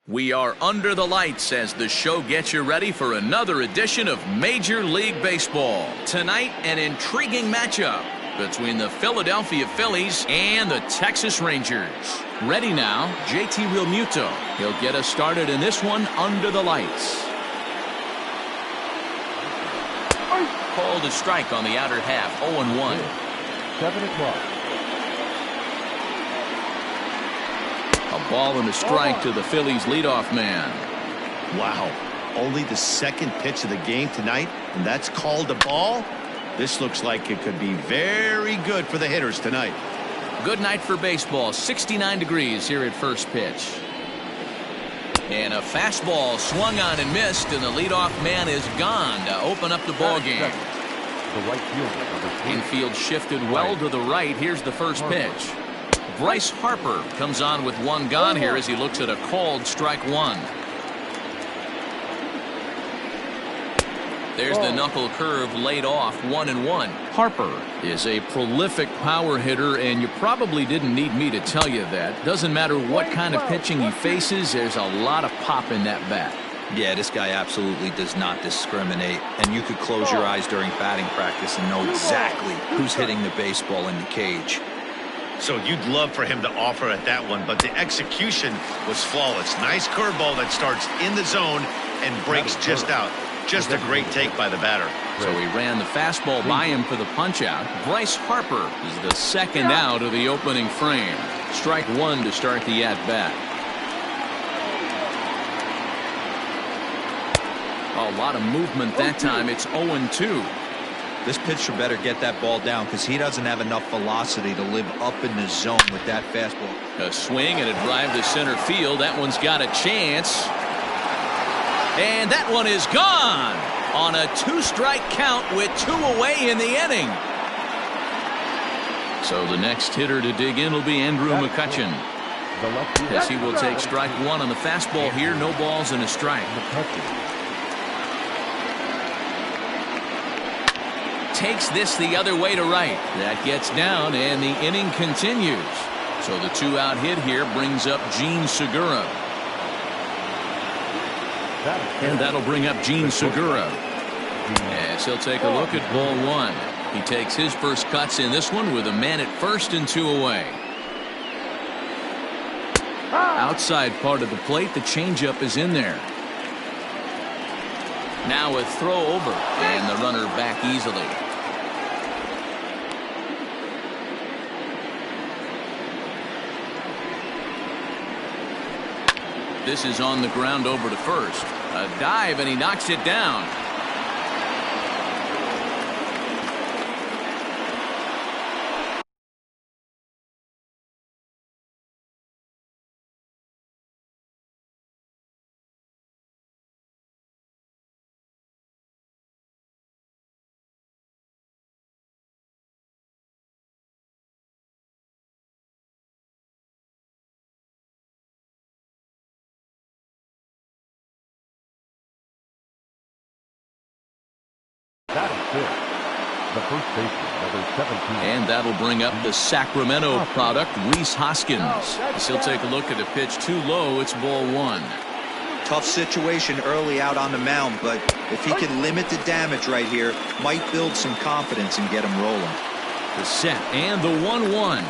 We are under the lights as the show gets you ready for another edition of Major League Baseball. Tonight, an intriguing matchup between the Philadelphia Phillies and the Texas Rangers. Ready now, JT Realmuto. He'll get us started in this one under the lights. Called a strike on the outer half, 0-1. 7 o'clock. A ball and a strike to the Phillies leadoff man. Wow, only the second pitch of the game tonight, and that's called a ball. This looks like it could be very good for the hitters tonight. Good night for baseball. 69 degrees here at first pitch. And a fastball swung on and missed, and the leadoff man is gone to open up the ball game. The right fielder, number 3. Infield shifted well to the right. Here's the first pitch. Bryce Harper comes on with one gone here as he looks at a called strike one. There's the knuckle curve laid off, 1-1. Harper is a prolific power hitter, and you probably didn't need me to tell you that. Doesn't matter what kind of pitching he faces, there's a lot of pop in that bat. Yeah, this guy absolutely does not discriminate, and you could close your eyes during batting practice and know exactly who's hitting the baseball in the cage. So you'd love for him to offer at that one, but the execution was flawless. Nice curveball that starts in the zone and breaks just out. Just a great take by the batter. So he ran the fastball by him for the punch out. Bryce Harper is the second out of the opening frame. Strike one to start the at bat. A lot of movement that time. It's 0-2. This pitcher better get that ball down because he doesn't have enough velocity to live up in the zone with that fastball. A swing and a drive to center field. That one's got a chance. And that one is gone on a two-strike count with 2 away in the inning. So the next hitter to dig in will be Andrew McCutchen, as he will take strike one on the fastball here. No balls and a strike. Takes this the other way to right. That gets down and the inning continues. So the 2-out hit here brings up Gene Segura. And that'll bring up Gene Segura as he'll take a look at ball one. He takes his first cuts in this one with a man at first and 2 away. Outside part of the plate, the changeup is in there. Now a throw over and the runner back easily. This is on the ground over to first. A dive and he knocks it down. That is good. The first baseman, number 17. And that'll bring up the Sacramento product, Rhys Hoskins. As he'll take a look at a pitch too low. It's ball one. Tough situation early out on the mound, but if he can limit the damage right here, might build some confidence and get him rolling. The set and the 1-1.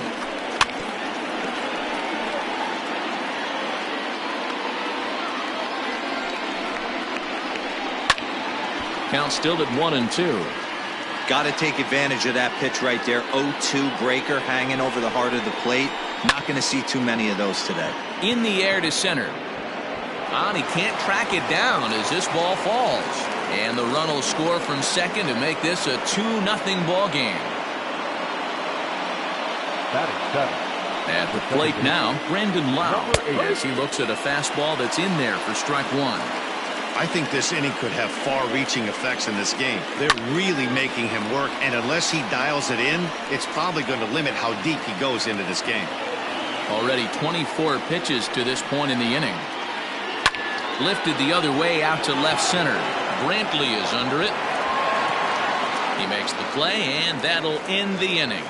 Count still at 1-2. Got to take advantage of that pitch right there. 0-2 breaker hanging over the heart of the plate. Not going to see too many of those today. In the air to center. And he can't track it down as this ball falls. And the run will score from second to make this a 2-0 ball game. That is 7. At the plate now, Brandon Lau, as he looks at a fastball that's in there for strike one. I think this inning could have far-reaching effects in this game. They're really making him work, and unless he dials it in, it's probably going to limit how deep he goes into this game. Already 24 pitches to this point in the inning. Lifted the other way out to left center. Brantley is under it. He makes the play, and that'll end the inning.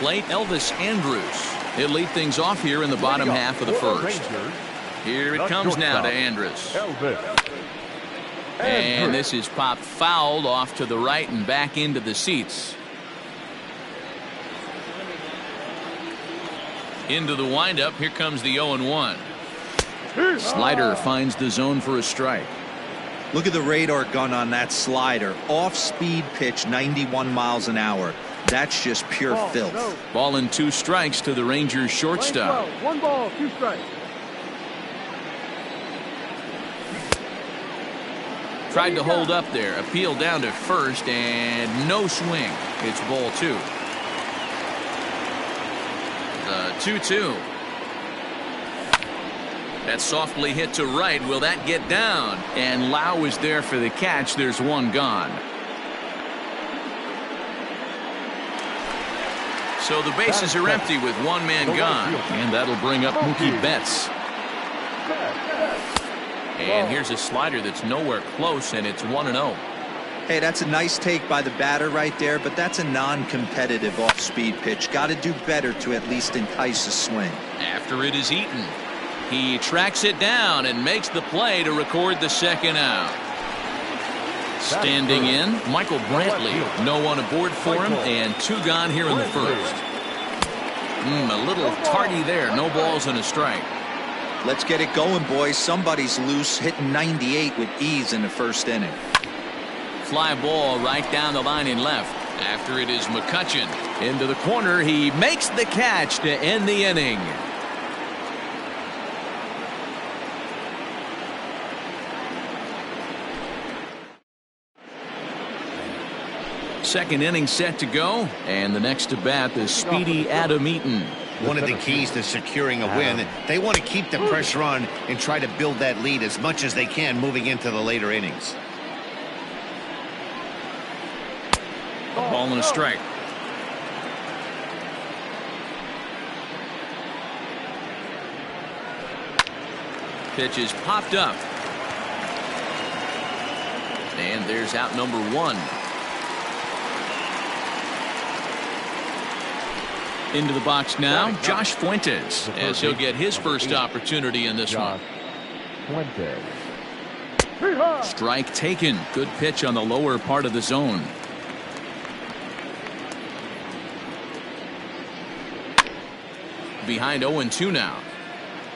plate, Elvis Andrus. He'll lead things off here in the bottom half of the first. Here it comes now to Andrus. And this is popped fouled off to the right and back into the seats. Into the windup. Here comes the 0-1. Slider finds the zone for a strike. Look at the radar gun on that slider. Off-speed pitch, 91 miles an hour. That's just pure filth. Ball and 2 strikes to the Rangers shortstop. 1 ball, 2 strikes. Tried to hold up there. Appeal down to first and no swing. It's ball 2. The 2-2. That's softly hit to right. Will that get down? And Lau is there for the catch. There's one gone. So the bases are empty with one man gone. And that'll bring up Mookie Betts. And here's a slider that's nowhere close, and it's 1-0. Hey, that's a nice take by the batter right there, but that's a non-competitive off-speed pitch. Got to do better to at least entice a swing. After it is eaten, he tracks it down and makes the play to record the second out. Standing in, Michael Brantley. No one aboard for him, and 2 gone here in the first. A little tardy there. No balls and a strike. Let's get it going, boys. Somebody's loose, hitting 98 with ease in the first inning. Fly ball right down the line in left. After it is McCutchen. Into the corner. He makes the catch to end the inning. Second inning set to go. And the next to bat is speedy Adam Eaton. One of the keys to securing a win, they want to keep the pressure on and try to build that lead as much as they can moving into the later innings. Ball and a strike. Pitch is popped up. And there's out number 1. Into the box now, Josh Fuentes, as he'll get his first opportunity in this one. Strike taken. Good pitch on the lower part of the zone. Behind 0-2 now.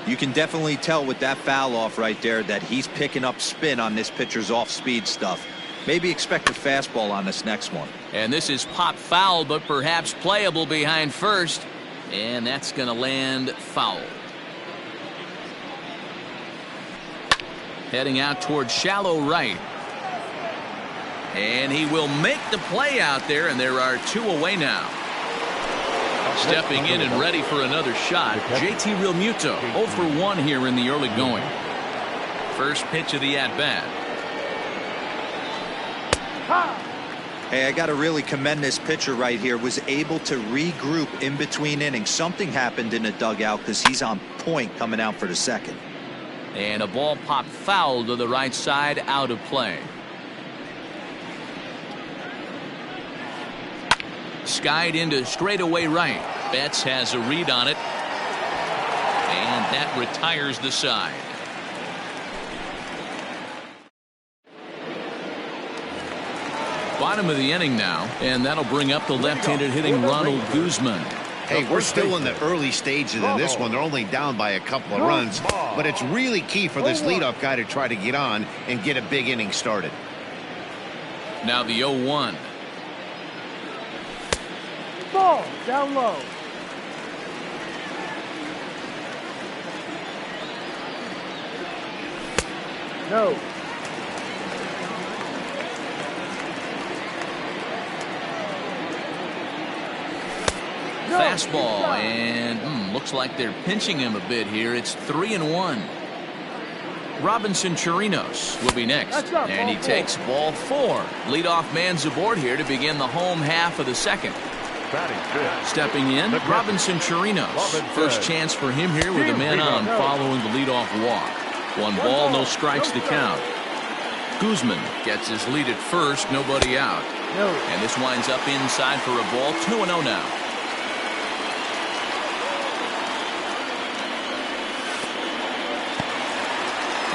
You can definitely tell with that foul off right there that he's picking up spin on this pitcher's off-speed stuff. Maybe expect a fastball on this next one. And this is pop foul, but perhaps playable behind first. And that's going to land foul. Heading out towards shallow right. And he will make the play out there, and there are 2 away now. Stepping in and ready for another shot, JT Realmuto, 0 for 1 here in the early going. First pitch of the at-bat. Hey, I got to really commend this pitcher right here. Was able to regroup in between innings. Something happened in the dugout because he's on point coming out for the second. And a ball popped foul to the right side, out of play. Skied into straightaway right. Betts has a read on it. And that retires the side. Bottom of the inning now, and that'll bring up the left-handed hitting Ronald Guzman. Hey, we're still in the early stages of this one. They're only down by a couple of runs, but it's really key for this leadoff guy to try to get on and get a big inning started. Now the 0-1. Ball down low. No. Fastball, and looks like they're pinching him a bit here. It's 3-1. Robinson Chirinos will be next, and he takes ball 4. Leadoff man's aboard here to begin the home half of the second. Stepping in, Robinson Chirinos. First chance for him here with a man on following the leadoff walk. 1 ball, no strikes to count. Guzman gets his lead at first, nobody out. And this winds up inside for a ball. 2-0 now.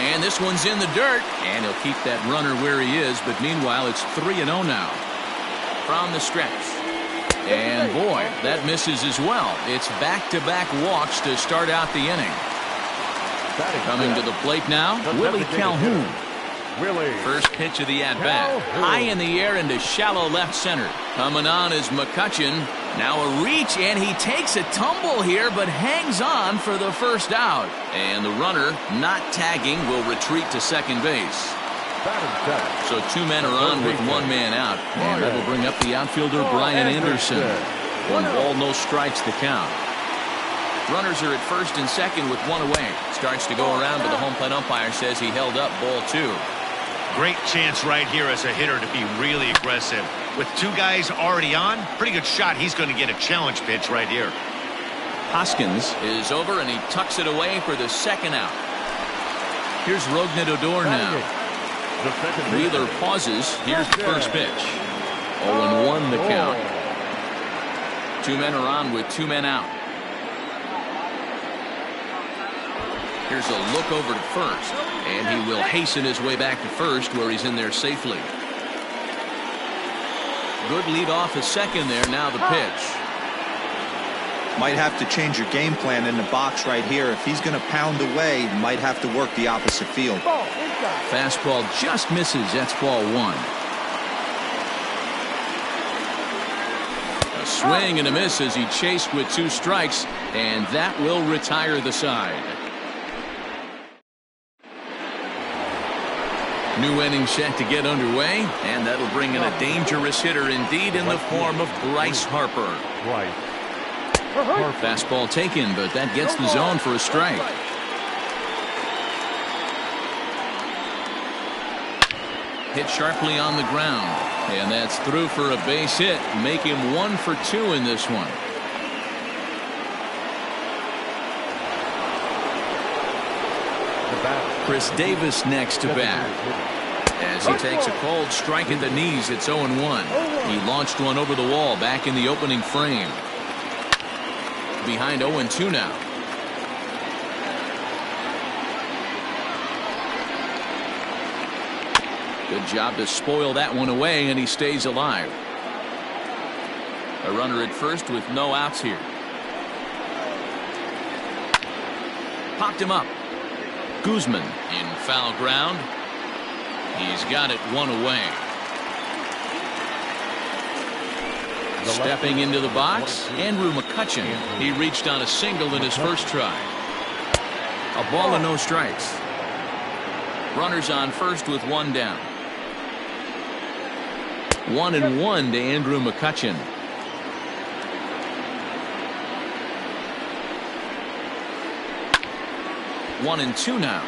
And this one's in the dirt, and he'll keep that runner where he is, but meanwhile it's 3-0 now. From the stretch. And boy, that misses as well. It's back-to-back walks to start out the inning. Coming to the plate now, Willie Calhoun. First pitch of the at-bat. High in the air into shallow left center. Coming on is McCutchen. Now a reach, and he takes a tumble here, but hangs on for the first out. And the runner, not tagging, will retreat to second base. So 2 men are on with 1 man out. And that will bring up the outfielder, Brian Anderson. 1 ball, no strikes the count. Runners are at first and second with 1 away. Starts to go around, but the home plate umpire says he held up ball 2. Great chance right here as a hitter to be really aggressive. With 2 guys already on, pretty good shot. He's going to get a challenge pitch right here. Hoskins is over, and he tucks it away for the second out. Here's Rougned Odor now. Wheeler pauses. Here's the first pitch. 0-1 the count. 2 men are on with 2 men out. Here's a look over to first, and he will hasten his way back to first, where he's in there safely. Good lead off at second there. Now the pitch. Might have to change your game plan in the box right here. If he's going to pound away, might have to work the opposite field. Fastball just misses. That's ball 1. A swing and a miss as he chased with 2 strikes, and that will retire the side. New inning set to get underway, and that'll bring in a dangerous hitter indeed in the form of Bryce Harper. Fastball taken, but that gets the zone for a strike. Hit sharply on the ground, and that's through for a base hit. Make him 1 for 2 in this one. Chris Davis next to bat. As he takes a cold strike at the knees, it's 0-1. He launched one over the wall back in the opening frame. Behind 0-2 now. Good job to spoil that one away, and he stays alive. A runner at first with no outs here. Popped him up. Guzman in foul ground. He's got it 1 away. Stepping into the box, Andrew McCutchen. He reached on a single in his first try. A ball and no strikes. Runners on first with 1 down. 1-1 to Andrew McCutchen. One and 2 now.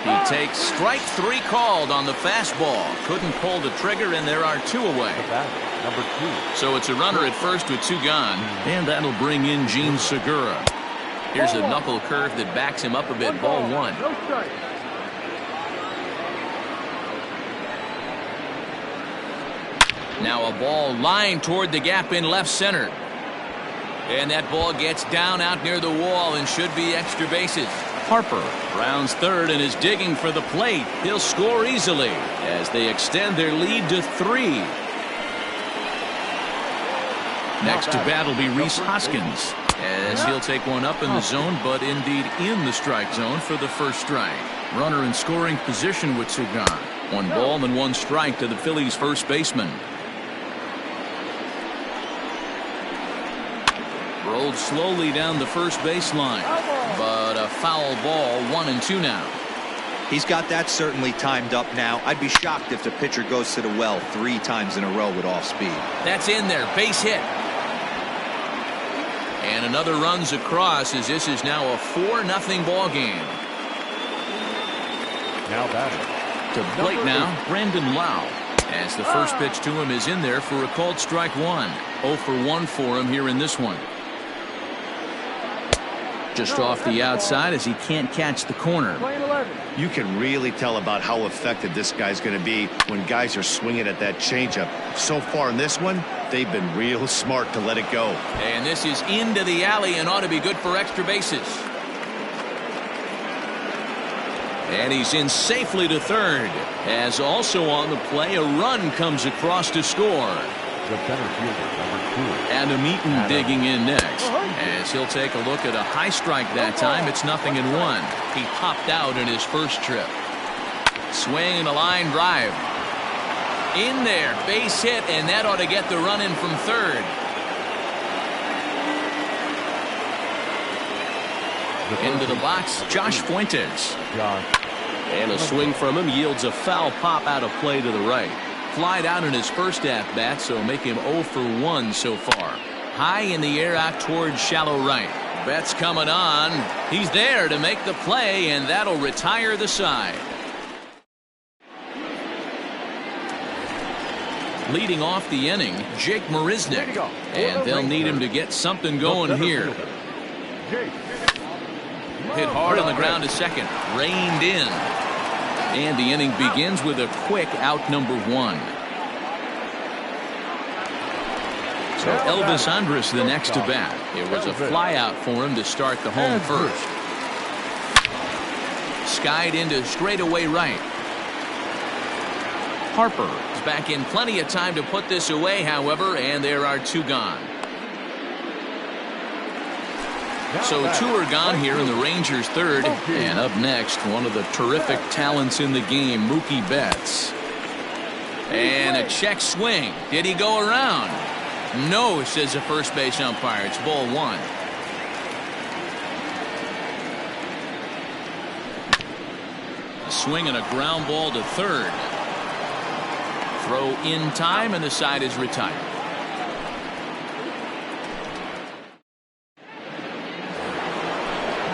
He takes strike 3 called on the fastball. Couldn't pull the trigger, and there are 2 away. Number 2. So it's a runner at first with 2 gone, and that'll bring in Gene Segura. Here's a knuckle curve that backs him up a bit. Ball 1. Now a ball lined toward the gap in left center. And that ball gets down out near the wall and should be extra bases. Harper rounds third and is digging for the plate. He'll score easily as they extend their lead to 3. Next to bat will be Rhys Hoskins, as he'll take one up in the zone, but indeed in the strike zone for the first strike. Runner in scoring position with 2 gone. 1 ball and 1 strike to the Phillies' first baseman. Rolled slowly down the first baseline, but a foul ball. 1-2 now. He's got that certainly timed up now. I'd be shocked if the pitcher goes to the well 3 times in a row with off speed. That's in there. Base hit. And another runs across as this is now a 4-0 ball game. Now batting. To plate now, Brandon Lau. As the first pitch to him is in there for a called strike 1. 0 for 1 for him here in this one. Just off the outside as he can't catch the corner. You can really tell about how effective this guy's going to be when guys are swinging at that changeup. So far in this one, they've been real smart to let it go. And this is into the alley and ought to be good for extra bases. And he's in safely to third. As also on the play, a run comes across to score. The center fielder, number 2. Adam Eaton digging in next. As he'll take a look at a high strike that time, it's 0-1. He popped out in his first trip. Swing and a line drive. In there, base hit, and that ought to get the run in from third. Into the box, Josh Fuentes. And a swing from him yields a foul pop out of play to the right. Flied out in his first at-bat, so make him 0 for 1 so far. High in the air out towards shallow right. Betts coming on. He's there to make the play, and that'll retire the side. Leading off the inning, Jake Marisnick. And they'll need him to get something going here. Hit hard on the ground to second. Reined in. And the inning begins with a quick out number 1. So Elvis Andrus the next to bat. It was a fly out for him to start the home first. Skied into straightaway right. Harper is back in plenty of time to put this away, however, and there are 2 gone. So 2 are gone here in the Rangers' third. And up next, one of the terrific talents in the game, Mookie Betts. And a check swing. Did he go around? No, says the first base umpire. It's ball 1. A swing and a ground ball to third. Throw in time, and the side is retired.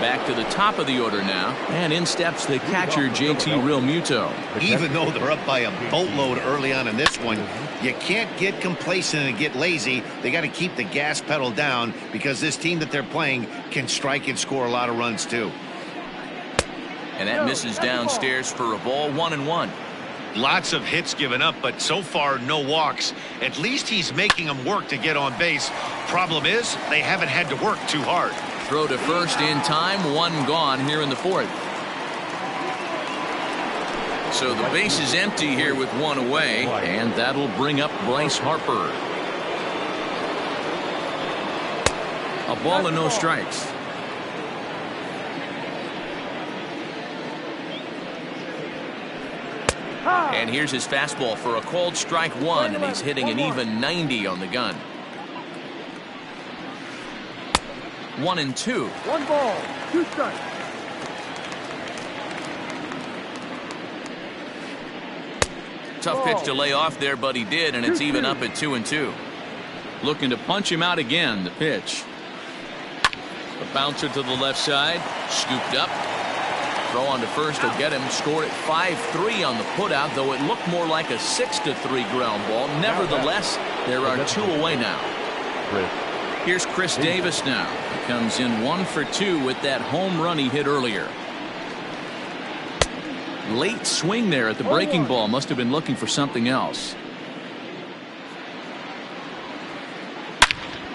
Back to the top of the order now, and in steps the catcher, JT Realmuto. Even though they're up by a boatload early on in this one, you can't get complacent and get lazy. They got to keep the gas pedal down, because this team that they're playing can strike and score a lot of runs too. And that misses downstairs for a ball, 1-1. Lots of hits given up, but so far no walks. At least he's making them work to get on base. Problem is, they haven't had to work too hard. Throw to first in time, 1 gone here in the 4th. So the base is empty here with 1 away, and that'll bring up Bryce Harper. A ball and no strikes. And here's his fastball for a called strike 1, and he's hitting an even 90 on the gun. 1-2. 1 ball, 2 strikes. Tough pitch to lay off there, but he did, and it's even up at 2-2. Looking to punch him out again. The pitch. A bouncer to the left side. Scooped up. Throw on to first will get him. Score at 5-3 on the putout, though it looked more like a 6-3 ground ball. Nevertheless, there are 2 away now. Here's Chris Davis now. He comes in 1 for 2 with that home run he hit earlier. Late swing there at the breaking ball. Must have been looking for something else.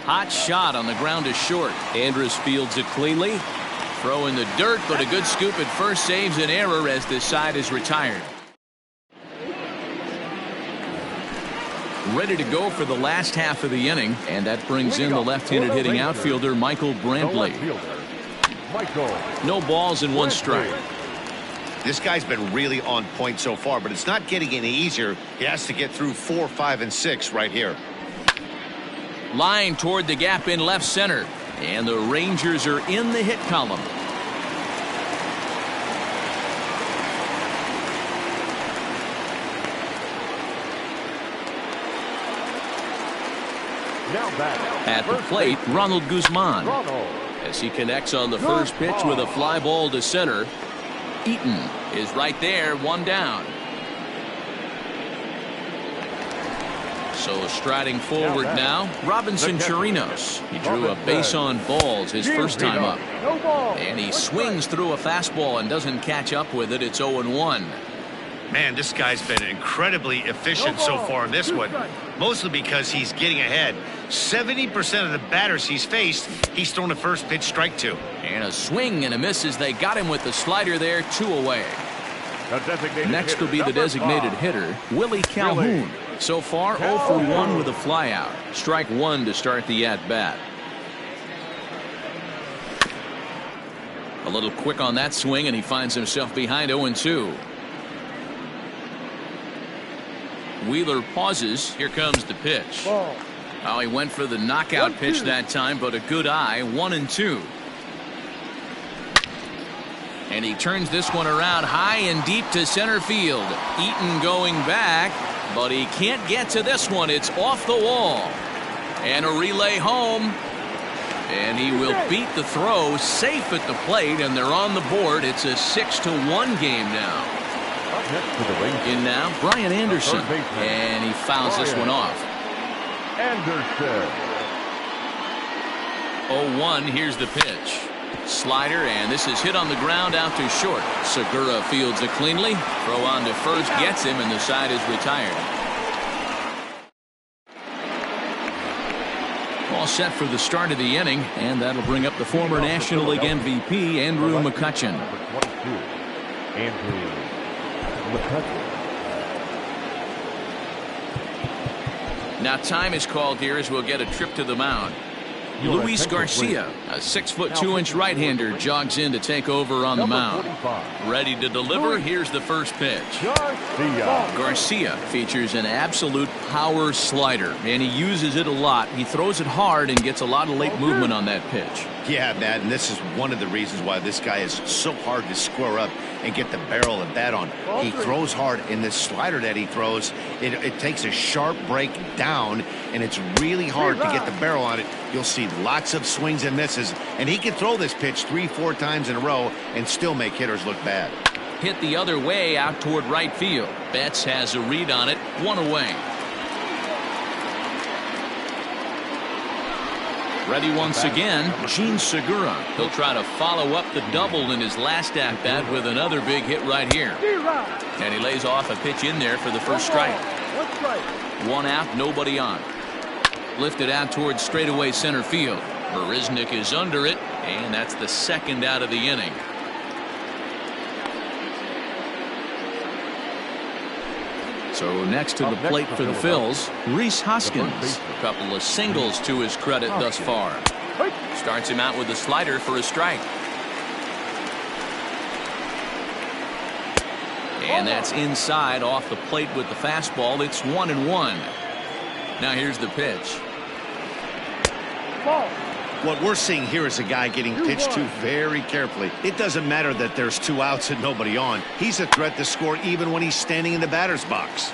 Hot shot on the ground is short. Andrus fields it cleanly. Throw in the dirt, but a good scoop at first saves an error as this side is retired. Ready to go for the last half of the inning, and that brings in the left-handed hitting outfielder Michael Brantley. No balls and 1 strike. This guy's been really on point so far, but it's not getting any easier. He has to get through 4, 5, and 6 right here. Line toward the gap in left center, and the Rangers are in the hit column. At the plate, Ronald Guzman. As he connects on the first pitch with a fly ball to center. Eaton is right there, 1 down. So striding forward now, Robinson Chirinos. He drew a base on balls his first time up. And he swings through a fastball and doesn't catch up with it. It's 0-1. Man, this guy's been incredibly efficient so far in this one, mostly because he's getting ahead. 70% of the batters he's faced, he's thrown a first pitch strike to. And a swing and a miss as they got him with the slider there, 2 away. Next will be the designated hitter, Willie Calhoun. So far, 0 for 1 with a flyout. Strike 1 to start the at-bat. A little quick on that swing, and he finds himself behind 0-2. Wheeler pauses. Here comes the pitch. Oh, he went for the knockout pitch that time, but a good eye. 1-2. And he turns this one around high and deep to center field. Eaton going back, but he can't get to this one. It's off the wall. And a relay home. And he will beat the throw, safe at the plate, and they're on the board. It's a 6-1 game now. In now, Brian Anderson. And he fouls this one off. 0-1, here's the pitch. Slider, and this is hit on the ground out to short. Segura fields it cleanly. Throw on to first, gets him, and the side is retired. All set for the start of the inning, and that'll bring up the former National League MVP, Andrew McCutchen. Andrew McCutchen. Now time is called here as we'll get a trip to the mound. Luis Garcia, a 6'2" right-hander, jogs in to take over on the mound. Ready to deliver. Here's the first pitch. Garcia features an absolute power slider, and he uses it a lot. He throws it hard and gets a lot of late movement on that pitch. Yeah, Matt, and this is one of the reasons why this guy is so hard to square up and get the barrel of bat on. He throws hard, and this slider that he throws, it takes a sharp break down, and it's really hard to get the barrel on it. You'll see lots of swings and misses, and he can throw this pitch 3-4 times in a row and still make hitters look bad. Hit the other way out toward right field. Betts has a read on it. 1 away. Ready once again, Gene Segura. He'll try to follow up the double in his last at-bat with another big hit right here. And he lays off a pitch in there for the first strike. 1 out, nobody on. Lifted out towards straightaway center field. Marisnik is under it, and that's the second out of the inning. So next to the plate for the Phils, Rhys Hoskins. A couple of singles to his credit thus far. Starts him out with a slider for a strike. And that's inside off the plate with the fastball. It's 1-1. Now here's the pitch. What we're seeing here is a guy getting pitched to very carefully. It doesn't matter that there's 2 outs and nobody on. He's a threat to score even when he's standing in the batter's box.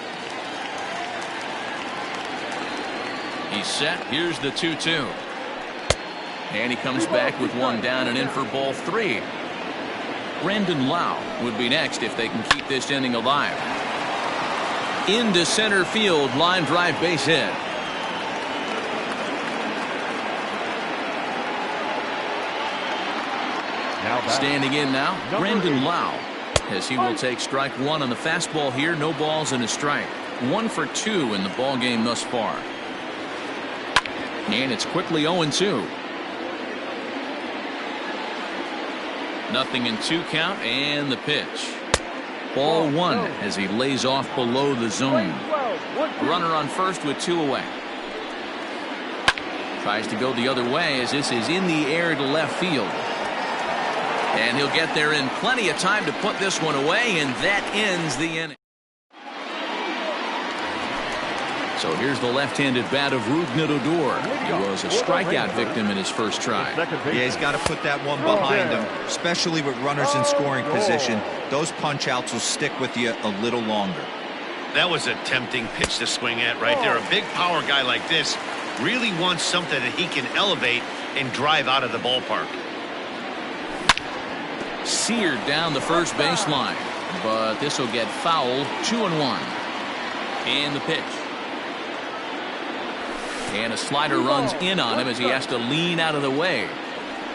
He's set. Here's the 2-2. And he comes back with 1 down and in for ball 3. Brandon Lau would be next if they can keep this inning alive. Into center field, line drive base hit. Standing in now, Brandon Lau, as he will take strike 1 on the fastball here. No balls and a strike. 1 for 2 in the ball game thus far. And it's quickly 0-2. Nothing in 2 count, and the pitch. Ball 1 as he lays off below the zone. Runner on first with 2 away. Tries to go the other way as this is in the air to left field. And he'll get there in plenty of time to put this one away, and that ends the inning. So here's the left-handed bat of Rougned Odor. He was a strikeout victim in his first try. Yeah, he's got to put that one behind him, especially with runners in scoring position. Those punch-outs will stick with you a little longer. That was a tempting pitch to swing at right there. A big power guy like this really wants something that he can elevate and drive out of the ballpark. Seared down the first baseline, but this will get fouled. 2-1. And the pitch. And a slider runs in on him as he has to lean out of the way.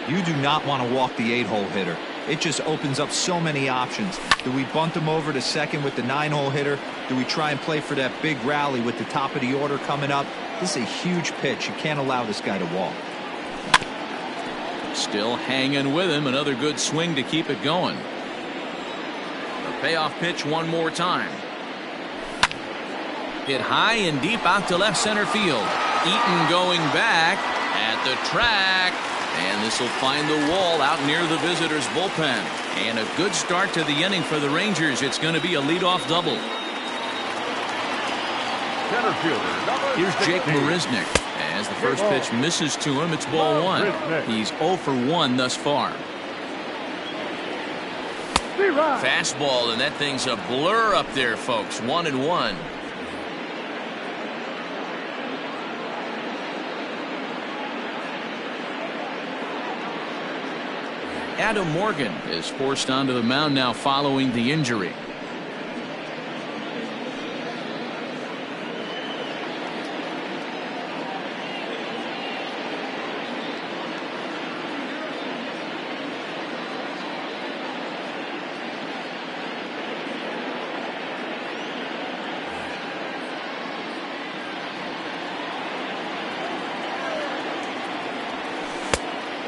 You do not want to walk the 8-hole hitter. it just opens up so many options. Do we bunt him over to second with the 9-hole hitter? Do we try and play for that big rally with the top of the order coming up? This is a huge pitch. You can't allow this guy to walk. Still hanging with him. Another good swing to keep it going. The payoff pitch one more time. Hit high and deep out to left center field. Eaton going back at the track. And this will find the wall out near the visitors' bullpen. And a good start to the inning for the Rangers. It's going to be a leadoff double. Center fielder, number Here's Jake 16. Marisnick. As the first pitch misses to him, it's ball one. He's 0 for 1 thus far. Fastball, and that thing's a blur up there, folks. 1-1. Adam Morgan is forced onto the mound now following the injury.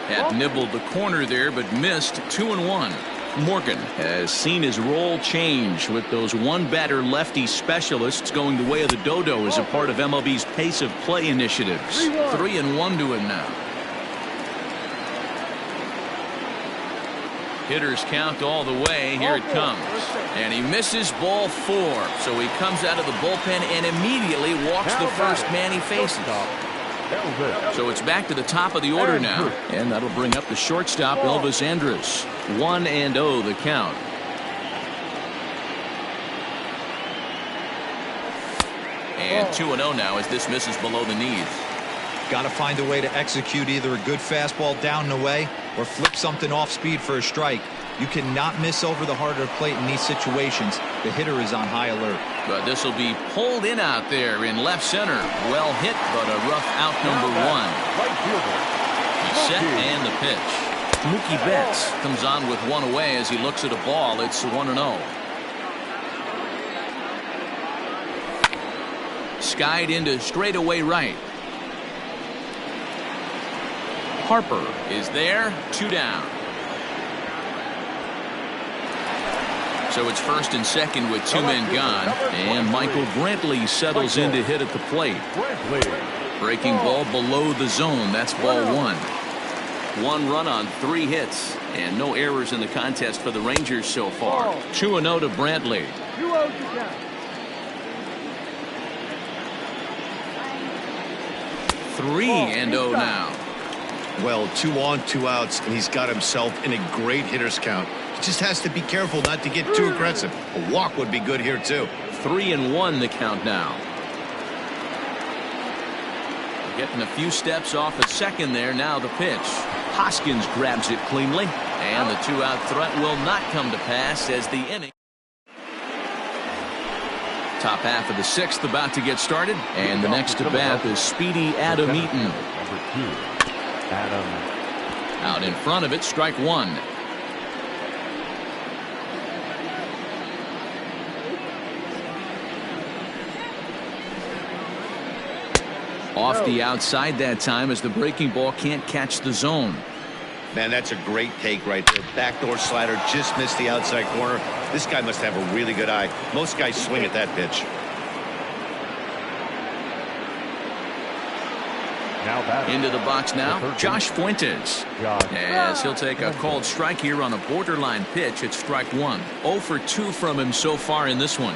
Had nibbled the corner there, but missed. 2-1. Morgan has seen his role change with those one-batter lefty specialists going the way of the dodo as a part of MLB's pace of play initiatives. 3-1 to him now. Hitters count all the way. Here it comes. And he misses ball 4. So he comes out of the bullpen and immediately walks the first man he faces. So it's back to the top of the order now. And that'll bring up the shortstop, Elvis Andrus. 1-0 the count. And 2-0 now as this misses below the knees. Got to find a way to execute either a good fastball down and away or flip something off speed for a strike. You cannot miss over the heart of the plate in these situations. The hitter is on high alert. But this will be pulled in out there in left center. Well hit, but a rough out number 1. He's set and the pitch. Mookie Betts comes on with one away as he looks at a ball. It's 1-0. Skied into straightaway right. Harper is there. 2 down. So it's first and second with 2 men gone. And Michael Brantley settles in to hit at the plate. Breaking ball below the zone. That's ball 1. 1 run on 3 hits. And no errors in the contest for the Rangers so far. 2-0 to Brantley. 3-0 now. Well, 2 on, 2 outs, and he's got himself in a great hitter's count. He just has to be careful not to get too aggressive. A walk would be good here, too. 3-1 the count now. Getting a few steps off at second there. Now the pitch. Hoskins grabs it cleanly. And the 2-out threat will not come to pass as the inning. Top half of the 6th about to get started. And the next to bat is speedy Adam Eaton. Number 2. Adam. Out in front of it, strike 1. Off the outside that time as the breaking ball can't catch the zone. Man, that's a great take right there. Backdoor slider just missed the outside corner. This guy must have a really good eye. Most guys swing at that pitch. Into the box now, Josh Fuentes. As he'll take a called strike here on a borderline pitch. It's strike 1. 0 for 2 from him so far in this one.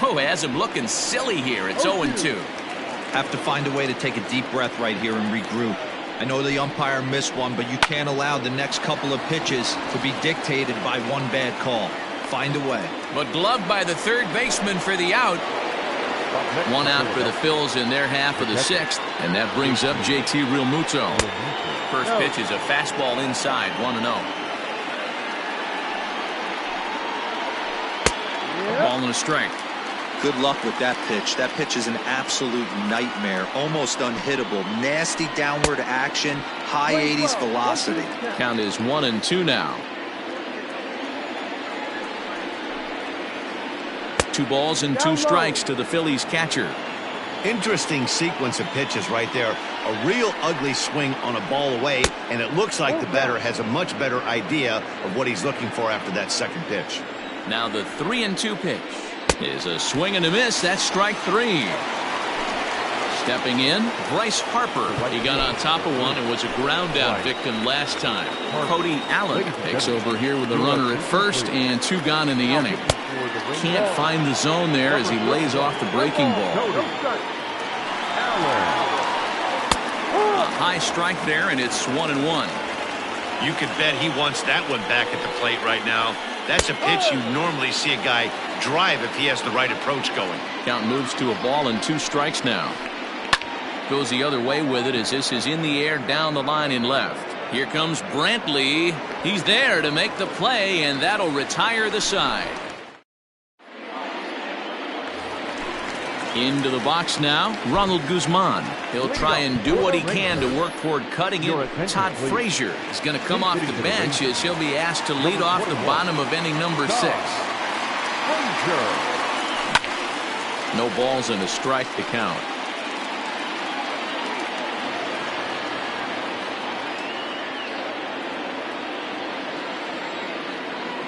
Oh, has him looking silly here. It's 0-2. Have to find a way to take a deep breath right here and regroup. I know the umpire missed one, but you can't allow the next couple of pitches to be dictated by one bad call. Find a way. But gloved by the third baseman for the out. 1 out for the Phils in their half of the 6th, and that brings up JT Realmuto. First pitch is a fastball inside. 1-0. A ball and a strike. Good luck with that pitch. That pitch is an absolute nightmare. Almost unhittable. Nasty downward action. High 80s velocity. Count is 1-2 now. 2 balls and 2 strikes to the Phillies catcher. Interesting sequence of pitches right there. A real ugly swing on a ball away, and it looks like the batter has a much better idea of what he's looking for after that second pitch. Now the 3-2 pitch is a swing and a miss. That's strike 3. Stepping in, Bryce Harper. He got on top of one and was a ground out victim last time. Cody Allen takes over here with a runner at first and 2 gone in the inning. Can't find the zone there as he lays off the breaking ball. A high strike there, and it's 1-1. You could bet he wants that one back at the plate right now. That's a pitch you normally see a guy drive if he has the right approach going. Count moves to a ball and 2 strikes now. Goes the other way with it as this is in the air down the line in left. Here comes Brantley. He's there to make the play, and that'll retire the side. Into the box now, Ronald Guzman. He'll try and do what he can to work toward cutting it. Todd Frazier is going to come off the bench as he'll be asked to lead off the bottom of inning number 6. No balls and a strike to count.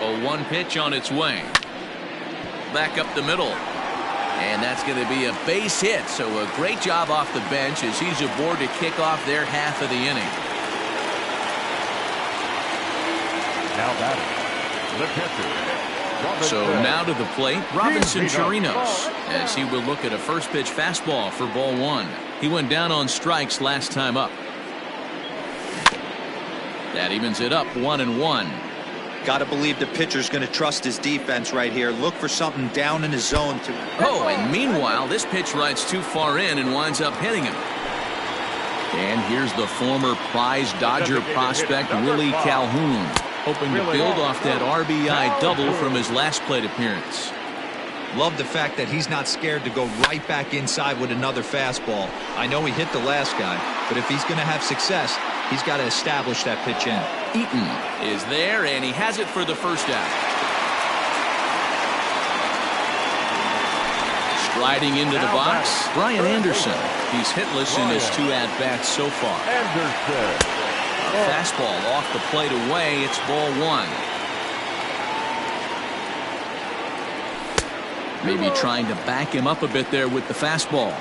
A 1 pitch on its way. Back up the middle. And that's going to be a base hit. So a great job off the bench as he's aboard to kick off their half of the inning. Now batting, the catcher. So now to the plate, Robinson Chirinos, as he will look at a first pitch fastball for ball 1. He went down on strikes last time up. That evens it up 1-1. Got to believe the pitcher's going to trust his defense right here. Look for something down in his zone. Oh, and meanwhile, this pitch rides too far in and winds up hitting him. And here's the former prize Dodger prospect, Willie Calhoun, hoping to build off that RBI double from his last plate appearance. Love the fact that he's not scared to go right back inside with another fastball. I know he hit the last guy, but if he's going to have success, he's got to establish that pitch in. Eaton is there, and he has it for the first out. Striding into the box, Brian Anderson. He's hitless in his 2 at-bats so far. A fastball off the plate away. It's ball 1. Maybe trying to back him up a bit there with the fastball.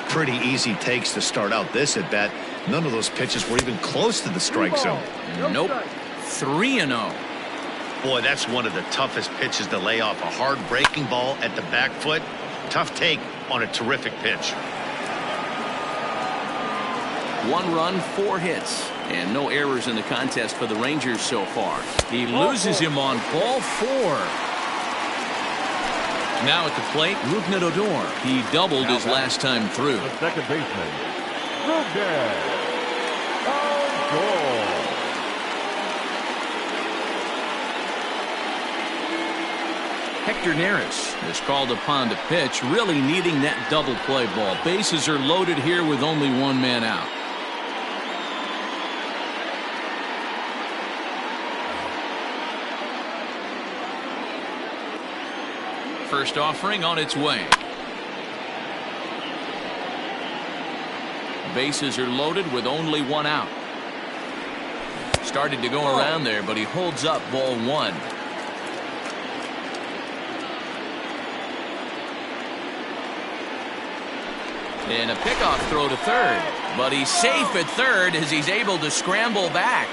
Pretty easy takes to start out this at bat. None of those pitches were even close to the strike zone. Nope. 3-0. Boy, that's one of the toughest pitches to lay off. A hard breaking ball at the back foot. Tough take on a terrific pitch. 1 run, 4 hits, and no errors in the contest for the Rangers so far. He loses him on ball 4. Now at the plate, Rougned Odor. He doubled his last time through. The second baseman, Rougned Odor. Hector Neris is called upon to pitch, really needing that double play ball. Bases are loaded here with only 1 man out. First offering on its way. Bases are loaded with only 1 out. Started to go around there, but he holds up ball 1. And a pickoff throw to third, but he's safe at third as he's able to scramble back.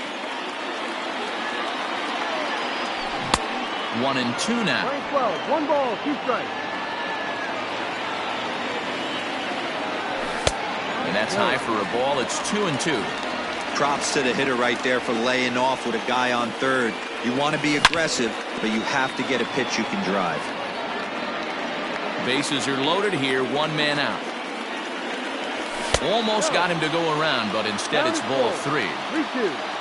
1-2 now. 12, 1 ball, 2 strikes. And that's high for a ball. It's 2-2. Props to the hitter right there for laying off with a guy on third. You want to be aggressive, but you have to get a pitch you can drive. Bases are loaded here, 1 man out. Almost got him to go around, but instead it's ball 3. 3-2.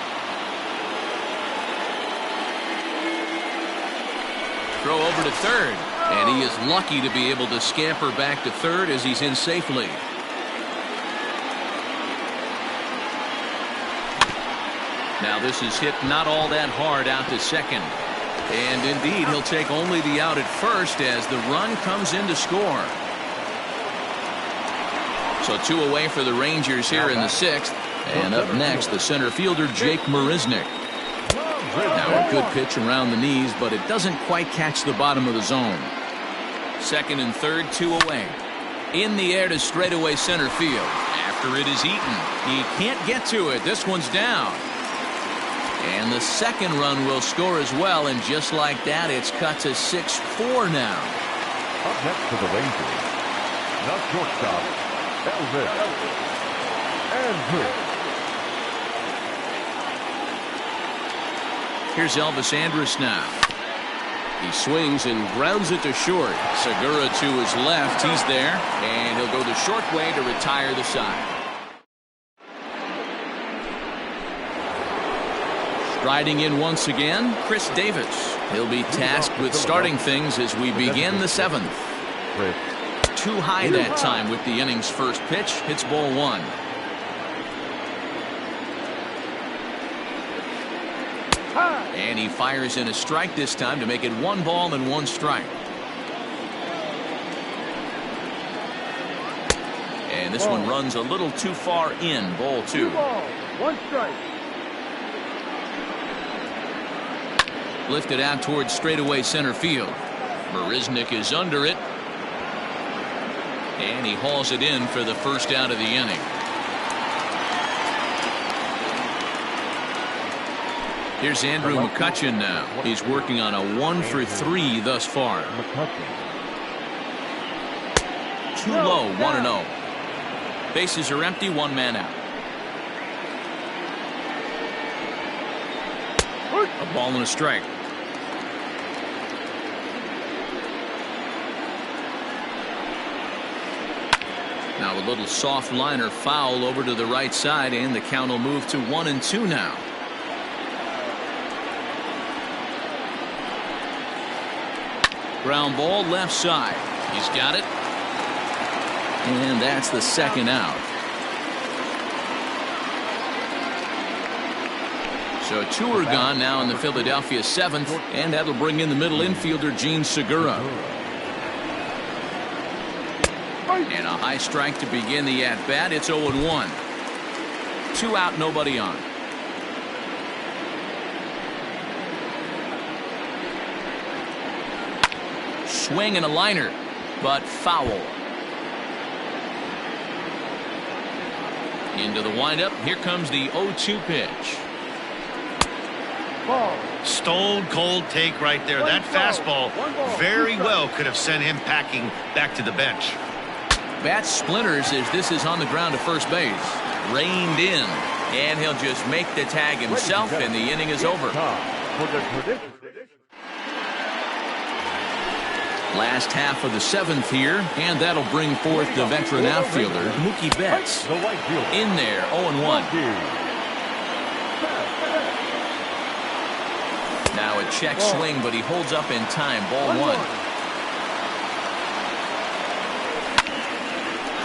Throw over to third, and he is lucky to be able to scamper back to third as he's in safely. Now this is hit not all that hard out to second. And indeed, he'll take only the out at first as the run comes in to score. So 2 away for the Rangers here in the 6th. And up next, the center fielder, Jake Marisnick. Now a good pitch around the knees, but it doesn't quite catch the bottom of the zone. 2nd and 3rd, 2 away. In the air to straightaway center field. After it is Eaton. He can't get to it. This one's down. And the 2nd run will score as well, and just like that, it's cut to 6-4 now. Up next to the Rangers, the shortstop, Elvis Andrus. Here's Elvis Andrus now. He swings and grounds it to short. Segura to his left. He's there, and he'll go the short way to retire the side. Riding in once again, Chris Davis. He'll be tasked with starting things as we begin the 7th. Too high that time with the inning's first pitch. Hits ball 1. And he fires in a strike this time to make it 1 ball and 1 strike. And this one runs a little too far in. Ball 2. 1 strike. Lifted out towards straightaway center field. Marisnick is under it. And he hauls it in for the first out of the inning. Here's Andrew McCutchen now. He's working on a 1 for 3 thus far. Too low, 1-0. Bases are empty, 1 man out. A ball and a strike. Now a little soft liner foul over to the right side, and the count will move to 1-2 now. Ground ball left side. He's got it. And that's the 2nd out. So 2 are gone now in the Philadelphia 7th, and that'll bring in the middle infielder, Gene Segura. And a high strike to begin the at-bat. It's 0-1. 2 out, nobody on. Swing and a liner, but foul. Into the windup. Here comes the 0-2 pitch. Stone cold take right there. That fastball very well could have sent him packing back to the bench. Bat splinters as this is on the ground to first base. Reined in, and he'll just make the tag himself, and the inning is over. Last half of the 7th here, and that'll bring forth the veteran outfielder, Mookie Betts. In there, 0-1. Now a check swing, but he holds up in time. Ball 1.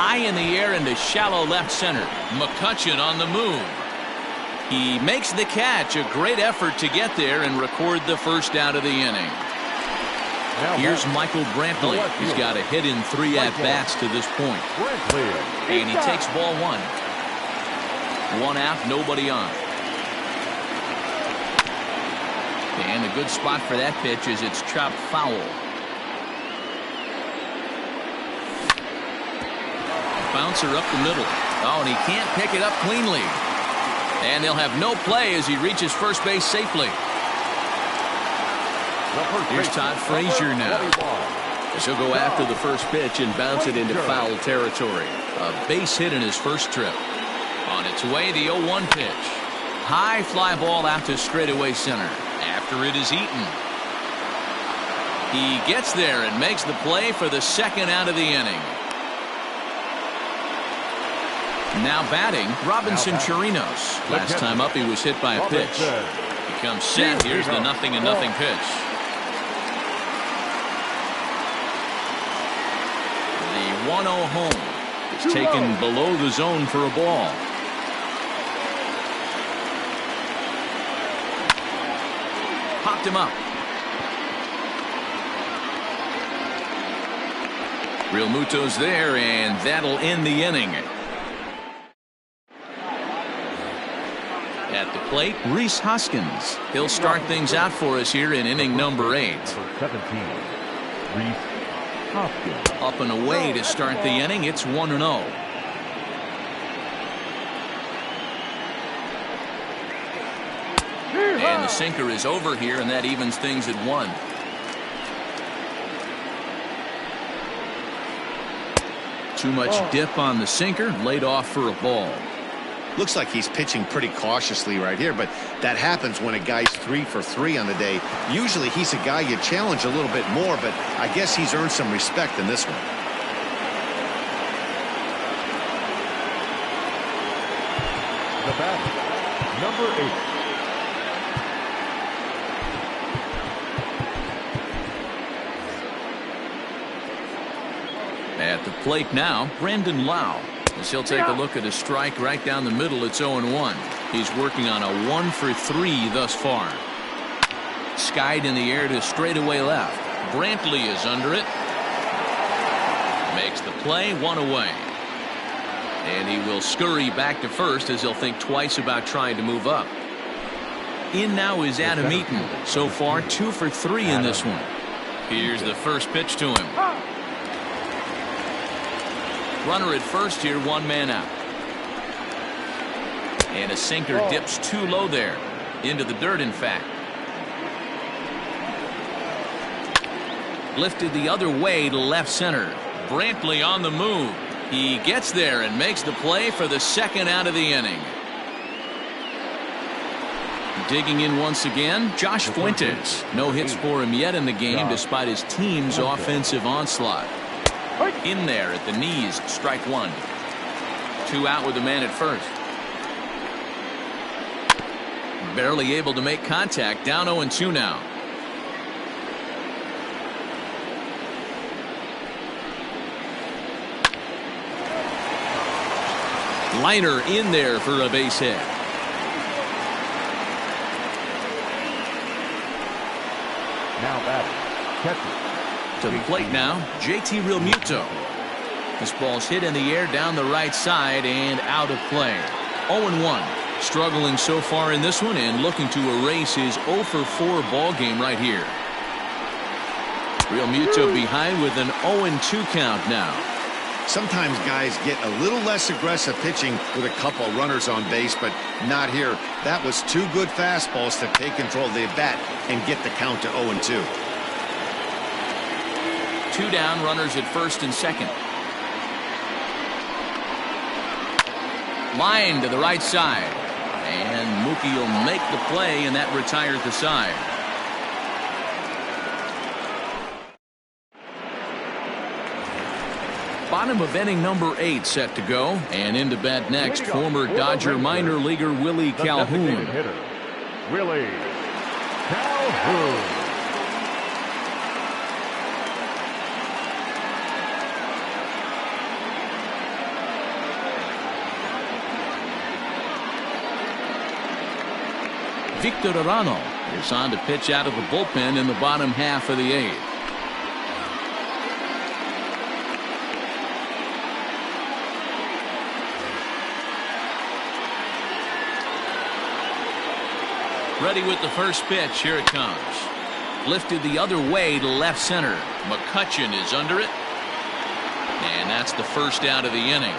High in the air into shallow left center. McCutchen on the move. He makes the catch. A great effort to get there and record the first out of the inning. Here's Michael Brantley. He's got a hit in 3 at-bats to this point. And he takes ball 1. 1 out, nobody on. And a good spot for that pitch is it's chopped foul. Bouncer up the middle. Oh, and he can't pick it up cleanly. And they'll have no play as he reaches first base safely. Here's Todd Frazier now. He'll go after the first pitch and bounce it into foul territory. A base hit in his first trip. On its way, the 0-1 pitch. High fly ball out to straightaway center. After it is Eaton. He gets there and makes the play for the 2nd out of the inning. Now batting, Robinson Chirinos. Last time up, he was hit by a pitch. He comes set. Here's the 0-0 pitch. The 1-0 home is taken below the zone for a ball. Popped him up. Real Muto's there, and that'll end the inning. At the plate, Rhys Hoskins. He'll start things out for us here in inning number 8. Number 17, Rhys Hoskins. Up and away to start the inning. It's 1-0. And the sinker is over here, and that evens things at 1. Too much dip on the sinker, laid off for a ball. Looks like he's pitching pretty cautiously right here, but that happens when a guy's 3 for 3 on the day. Usually he's a guy you challenge a little bit more, but I guess he's earned some respect in this one. The batter, number 8. At the plate now, Brandon Lau. As he'll take a look at a strike right down the middle. It's 0-1. He's working on a 1 for 3 thus far. Skied in the air to straightaway left. Brantley is under it. Makes the play, 1 away. And he will scurry back to first as he'll think twice about trying to move up. In now is Adam Eaton. So far 2 for 3 in this one. Here's the first pitch to him. Runner at first here, 1 man out. And a sinker dips too low there. Into the dirt, in fact. Lifted the other way to left center. Brantley on the move. He gets there and makes the play for the second out of the inning. Digging in once again, Josh Fuentes. No hits for him yet in the game despite his team's offensive onslaught. In there at the knees, strike 1. 2 out with the man at first. Barely able to make contact, down 0-2 now. Liner in there for a base hit. Now batting, catcher. To the plate now, JT Realmuto. This ball's hit in the air down the right side and out of play. 0-1. Struggling so far in this one and looking to erase his 0 for 4 ball game right here. Realmuto behind with an 0-2 count now. Sometimes guys get a little less aggressive pitching with a couple of runners on base, but not here. That was 2 good fastballs to take control of the bat and get the count to 0-2. 2 down, runners at first and second. Line to the right side. And Mookie will make the play, and that retires the side. Bottom of inning number 8 set to go. And into bat next, former Dodger minor leaguer Willie Calhoun. Hitter, Willie Calhoun. Victor Arano is on to pitch out of the bullpen in the bottom half of the 8th. Ready with the first pitch. Here it comes. Lifted the other way to left center. McCutchen is under it. And that's the first out of the inning.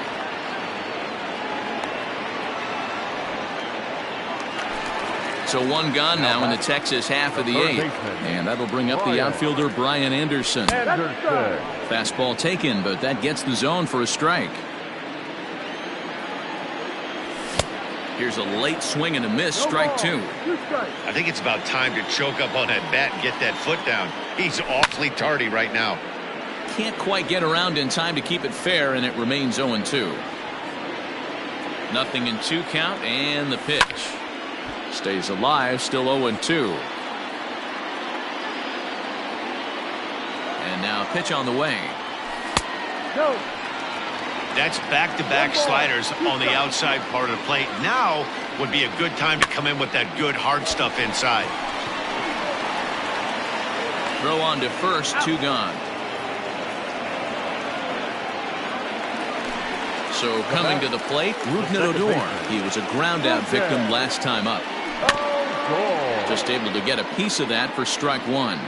So 1 gone now in the Texas half of the 8th. And that'll bring up the outfielder Brian Anderson. Fastball taken, but that gets the zone for a strike. Here's a late swing and a miss, strike 2. I think it's about time to choke up on that bat and get that foot down. He's awfully tardy right now. Can't quite get around in time to keep it fair, and it remains 0-2. Nothing in 2 count, and the pitch. Stays alive, still 0-2. And now pitch on the way. No. That's back-to-back sliders on the outside part of the plate. Now would be a good time to come in with that good hard stuff inside. Throw on to first, 2 gone. So coming to the plate, Rougned Odor. He was a ground out victim last time up. Just able to get a piece of that for strike one.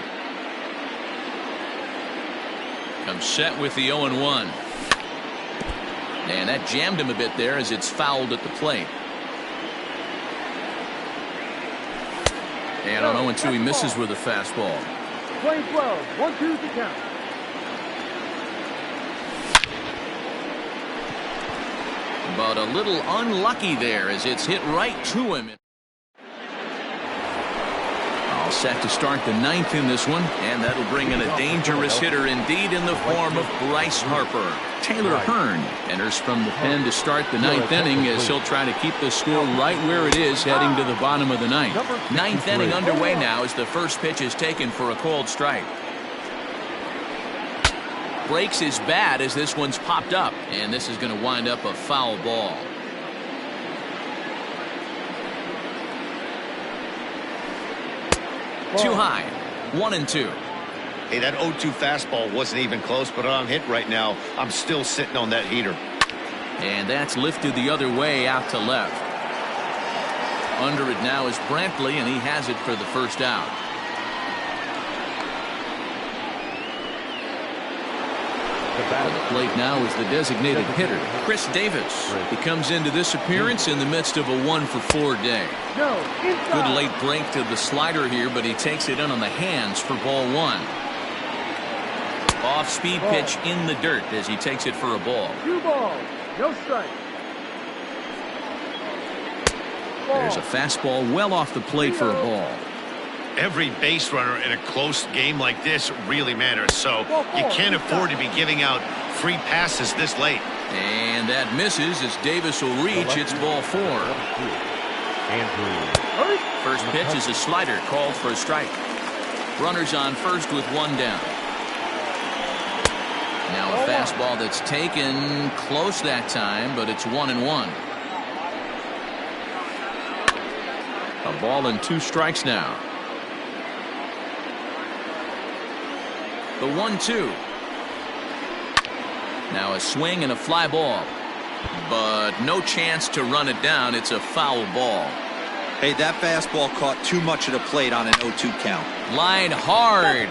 Comes set with the 0-1. And that jammed him a bit there as it's fouled at the plate. And on 0-2 he misses with a fastball. Playing 12, 1-2 to count. But a little unlucky there as it's hit right to him. All set to start the 9th in this one, and that'll bring in a dangerous hitter indeed in the form of Bryce Harper. Taylor Hearn enters from the pen to start the 9th inning as he'll try to keep the score right where it is heading to the bottom of the 9th. 9th inning underway now as the first pitch is taken for a called strike. Breaks his bat as this one's popped up, and this is going to wind up a foul ball. Too high. 1-2. Hey, that 0-2 fastball wasn't even close, but on hit right now, I'm still sitting on that heater. And that's lifted the other way out to left. Under it now is Brantley, and he has it for the first out. At the plate now is the designated hitter, Chris Davis. He comes into this appearance in the midst of a 1-for-4 day. Good late break to the slider here, but he takes it in on the hands for ball one. Off-speed pitch in the dirt as he takes it for a ball. 2 balls, no strike. There's a fastball well off the plate for a ball. Every base runner in a close game like this really matters, so you can't afford to be giving out free passes this late. And that misses as Davis will reach. It's ball 4. First pitch is a slider called for a strike. Runners on first with 1 down. Now a fastball that's taken close that time, but it's 1-1. A ball and 2 strikes now. The 1-2. Now a swing and a fly ball, but no chance to run it down. It's a foul ball. Hey, that fastball caught too much of the plate on an 0-2 count. Line hard,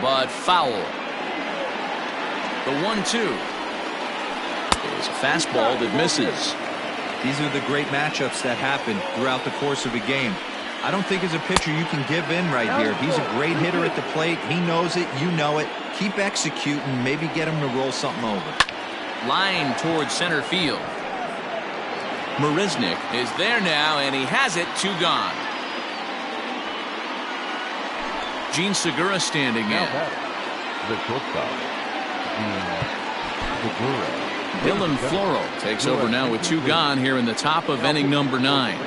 but foul. The 1-2 is a fastball that misses. These are the great matchups that happen throughout the course of a game. I don't think as a pitcher you can give in right here. He's a great hitter at the plate. He knows it. You know it. Keep executing. Maybe get him to roll something over. Line towards center field. Marisnick is there now, and he has it. 2 gone. Gene Segura standing in. The shortstop, Dylan Floro takes over now with 2 gone here in the top of inning number 9.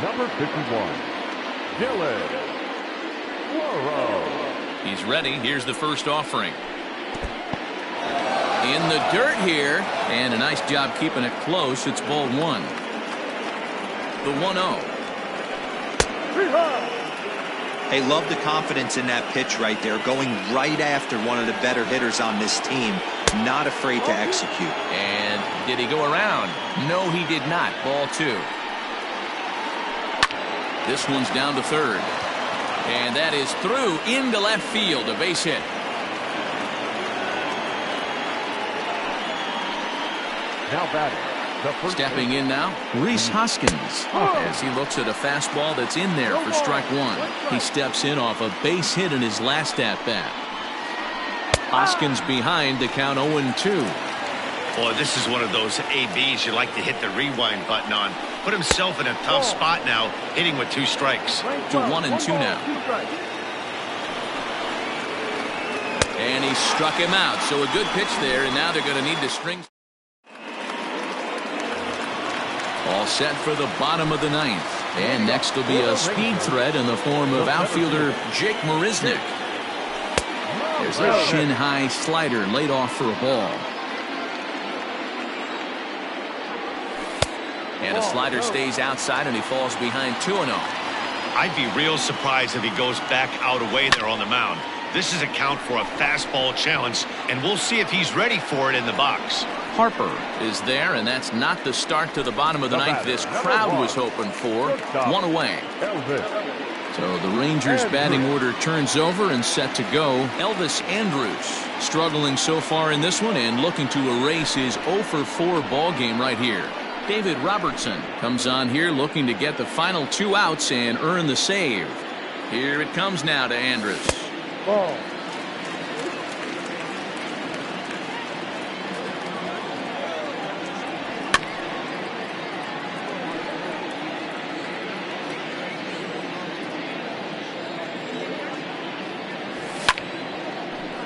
Number 51, Dylan Floro. He's ready. Here's the first offering. In the dirt here, and a nice job keeping it close. It's ball 1. The 1-0. Hey, love the confidence in that pitch right there. Going right after one of the better hitters on this team. Not afraid to execute. And did he go around? No, he did not. Ball 2. This one's down to third. And that is through into left field. A base hit. Now batting. Stepping in now, Rhys Hoskins. As he looks at a fastball that's in there for strike 1. He steps in off a base hit in his last at-bat. Hoskins behind to count 0-2. Boy, this is one of those ABs you like to hit the rewind button on. Put himself in a tough spot now, hitting with 2 strikes. To 1-2 now. And he struck him out. So a good pitch there, and now they're going to need to string. All set for the bottom of the 9th. And next will be a speed threat in the form of outfielder Jake Marisnick. There's a shin-high slider laid off for a ball. And a slider stays outside, and he falls behind 2-0. I'd be real surprised if he goes back out away there on the mound. This is a count for a fastball challenge, and we'll see if he's ready for it in the box. Harper is there, and that's not the start to the bottom of the ninth this crowd was hoping for. One away. So the Rangers batting order turns over and set to go. Elvis Andrus struggling so far in this one and looking to erase his 0 for 4 ball game right here. David Robertson comes on here looking to get the final 2 outs and earn the save. Here it comes now to Andrus. Ball.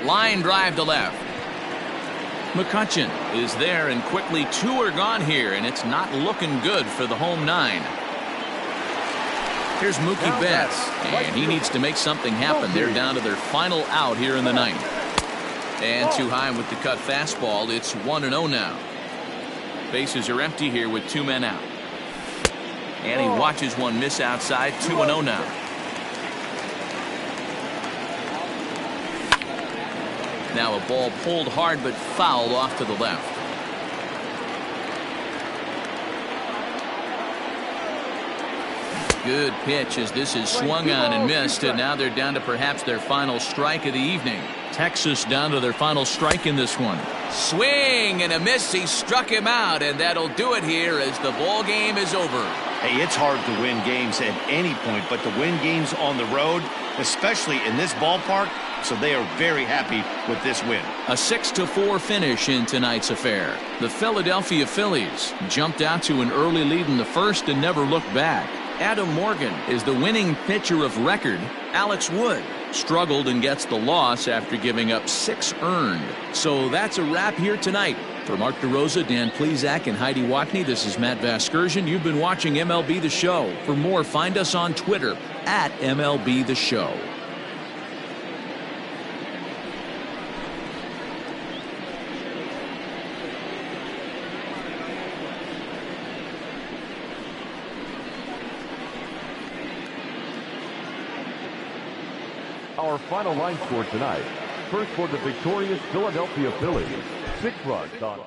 Line drive to left. McCutchen is there, and quickly 2 are gone here, and it's not looking good for the home 9. Here's Mookie Betts, and he needs to make something happen. They're down to their final out here in the ninth. And too high with the cut fastball. It's 1-0 now. Bases are empty here with 2 men out. And he watches one miss outside. 2-0 now. Now a ball pulled hard but fouled off to the left. Good pitch as this is swung on and missed, and now they're down to perhaps their final strike of the evening. Texas down to their final strike in this one. Swing and a miss. He struck him out, and that'll do it here as the ball game is over. Hey, it's hard to win games at any point, but to win games on the road, especially in this ballpark, so they are very happy with this win. A 6-4 finish in tonight's affair. The Philadelphia Phillies jumped out to an early lead in the first and never looked back. Adam Morgan is the winning pitcher of record. Alex Wood struggled and gets the loss after giving up 6 earned. So that's a wrap here tonight. For Mark DeRosa, Dan Plesac, and Heidi Watney, this is Matt Vasgersian. You've been watching MLB The Show. For more, find us on Twitter at MLB The Show. Our final line score tonight. First for the victorious Philadelphia Phillies, 6 runs on